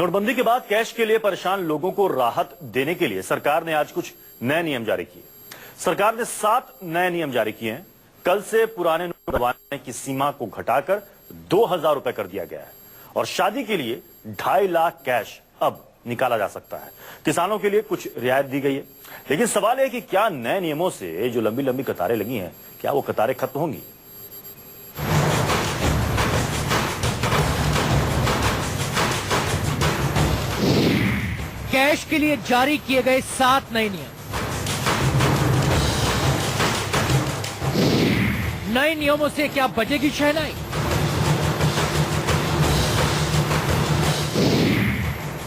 नोटबंदी के बाद कैश के लिए परेशान लोगों को राहत देने के लिए सरकार ने आज कुछ नए नियम जारी किए। सरकार ने 7 नए नियम जारी किए हैं। कल से पुराने नोट बनवाने की सीमा को घटाकर 2000 रुपए कर दिया गया है और शादी के लिए 2.5 लाख कैश अब निकाला जा सकता है। किसानों के लिए कुछ रियायत दी गई है, लेकिन सवाल है कि क्या नए नियमों से जो लंबी लंबी कतारें लगी हैं, क्या वो कतारें खत्म होंगी? कैश के लिए जारी किए गए 7 नए नियम। नए नियमों से क्या बजेगी शहनाई?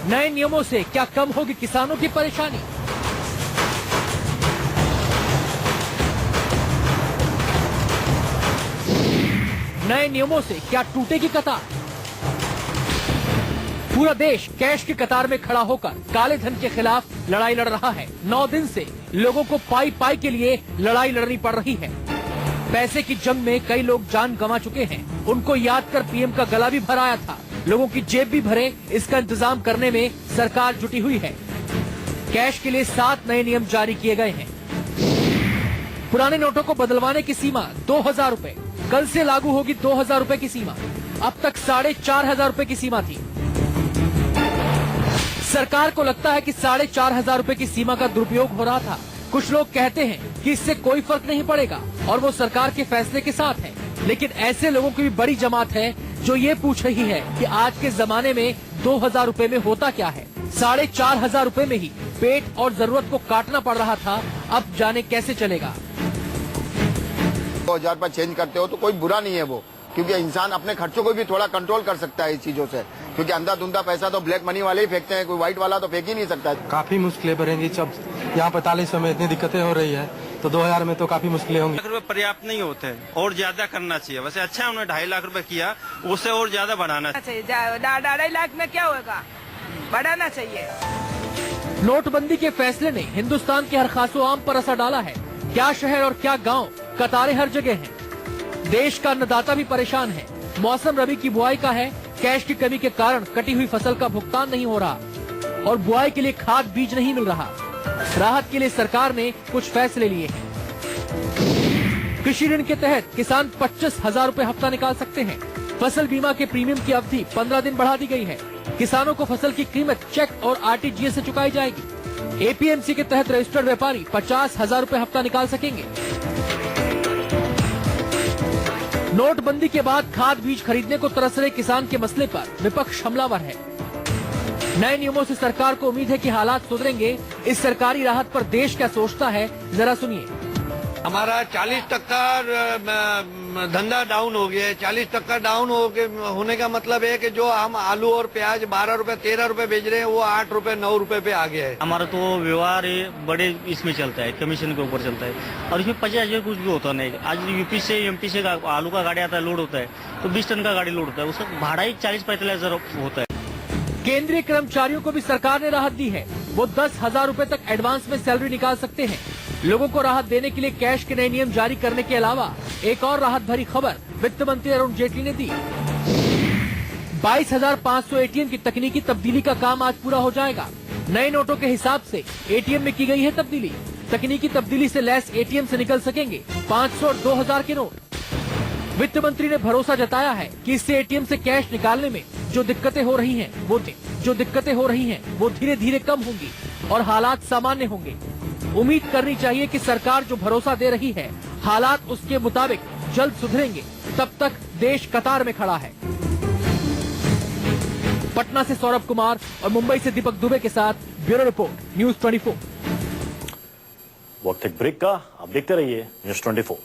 नए नियमों से क्या कम होगी किसानों की परेशानी? नए नियमों से क्या टूटेगी कतार? पूरा देश कैश की कतार में खड़ा होकर काले धन के खिलाफ लड़ाई लड़ रहा है। 9 दिन से लोगों को पाई पाई के लिए लड़ाई लड़नी पड़ रही है। पैसे की जंग में कई लोग जान गंवा चुके हैं। उनको याद कर पीएम का गला भी भराया था। लोगों की जेब भी भरे, इसका इंतजाम करने में सरकार जुटी हुई है। कैश के लिए 7 नए नियम जारी किए गए हैं। पुराने नोटों को बदलवाने की सीमा 2000 रुपए। कल से लागू होगी 2000 रुपए की सीमा। अब तक 4500 रुपए की सीमा थी। सरकार को लगता है कि 4500 रुपए की सीमा का दुरुपयोग हो रहा था। कुछ लोग कहते हैं कि इससे कोई फर्क नहीं पड़ेगा और वो सरकार के फैसले के साथ है। लेकिन ऐसे लोगों की भी बड़ी जमात है जो ये पूछ रही है कि आज के जमाने में 2000 रुपए में होता क्या है। 4500 रुपए में ही पेट और जरूरत को काटना पड़ रहा था। अब जाने कैसे चलेगा। 2000 पर चेंज करते हो तो कोई बुरा नहीं है वो, क्योंकि इंसान अपने खर्चों को भी थोड़ा कंट्रोल कर सकता है इस चीजों से, क्योंकि अंधा-धुंधा पैसा तो ब्लैक मनी वाले ही फेंकते हैं, कोई व्हाइट वाला तो फेंक ही नहीं सकता। काफी मुश्किलें बढ़ेंगी। जब यहाँ 4500 में इतनी दिक्कतें हो रही है तो 2000 में तो काफी मुश्किलें होंगी। ₹1 पर्याप्त नहीं होते और ज्यादा करना चाहिए। वैसे अच्छा उन्होंने 2.5 लाख रुपए किया, उससे और ज्यादा बढ़ाना चाहिए। 2.5 लाख में क्या होगा, बढ़ाना चाहिए। नोटबंदी के फैसले ने हिंदुस्तान के हर खासो आम पर असर डाला है। क्या शहर और क्या गांव, कतारें हर जगह हैं। देश का अन्नदाता भी परेशान है। मौसम रबी की बुआई का है। कैश की कमी के कारण कटी हुई फसल का भुगतान नहीं हो रहा और बुआई के लिए खाद बीज नहीं मिल रहा। राहत के लिए सरकार ने कुछ फैसले लिए हैं। कृषि ऋण के तहत किसान 25,000 रुपए हफ्ता निकाल सकते हैं। फसल बीमा के प्रीमियम की अवधि 15 दिन बढ़ा दी गई है। किसानों को फसल की कीमत चेक और आरटीजीएस से चुकाई जाएगी। एपीएमसी के तहत रजिस्टर्ड व्यापारी 50,000 रुपए हफ्ता निकाल सकेंगे। नोटबंदी के बाद खाद बीज खरीदने को तरस रहे किसान के मसले पर विपक्ष हमलावर है। नए नियमों से सरकार को उम्मीद है कि हालात सुधरेंगे। इस सरकारी राहत पर देश क्या सोचता है, जरा सुनिए। हमारा 40% धंधा डाउन हो गया है। 40% डाउन होने का मतलब है कि जो हम आलू और प्याज 12 रुपए 13 रुपए बेच रहे हैं वो 8 रुपए 9 रुपए पे आ गया है। हमारा तो व्यवहार बड़े इसमें चलता है, कमीशन के ऊपर चलता है और इसमें 50,000 कुछ भी होता नहीं। आज यूपी से एमपी से आलू का गाड़ी आता है, लोड होता है तो 20 टन का गाड़ी लोड होता है, उसका भाड़ा ही 40-45,000 होता है। केंद्रीय कर्मचारियों को भी सरकार ने राहत दी है। वो 10,000 रुपए तक एडवांस में सैलरी निकाल सकते हैं। लोगों को राहत देने के लिए कैश के नए नियम जारी करने के अलावा एक और राहत भरी खबर वित्त मंत्री अरुण जेटली ने दी। 22,500 एटीएम की तकनीकी तब्दीली का काम आज पूरा हो जाएगा। नए नोटों के हिसाब से एटीएम में की गई है तब्दीली। तकनीकी तब्दीली से लैस एटीएम से निकल सकेंगे 500 और 2000 के नोट। वित्त मंत्री ने भरोसा जताया है कि इससे एटीएम से कैश निकालने में जो दिक्कतें हो रही हैं वो धीरे धीरे कम होंगी और हालात सामान्य होंगे। उम्मीद करनी चाहिए कि सरकार जो भरोसा दे रही है, हालात उसके मुताबिक जल्द सुधरेंगे। तब तक देश कतार में खड़ा है। पटना से सौरभ कुमार और मुंबई से दीपक दुबे के साथ ब्यूरो रिपोर्ट, न्यूज 24। वक्त एक ब्रेक का, आप देखते रहिए न्यूज 24।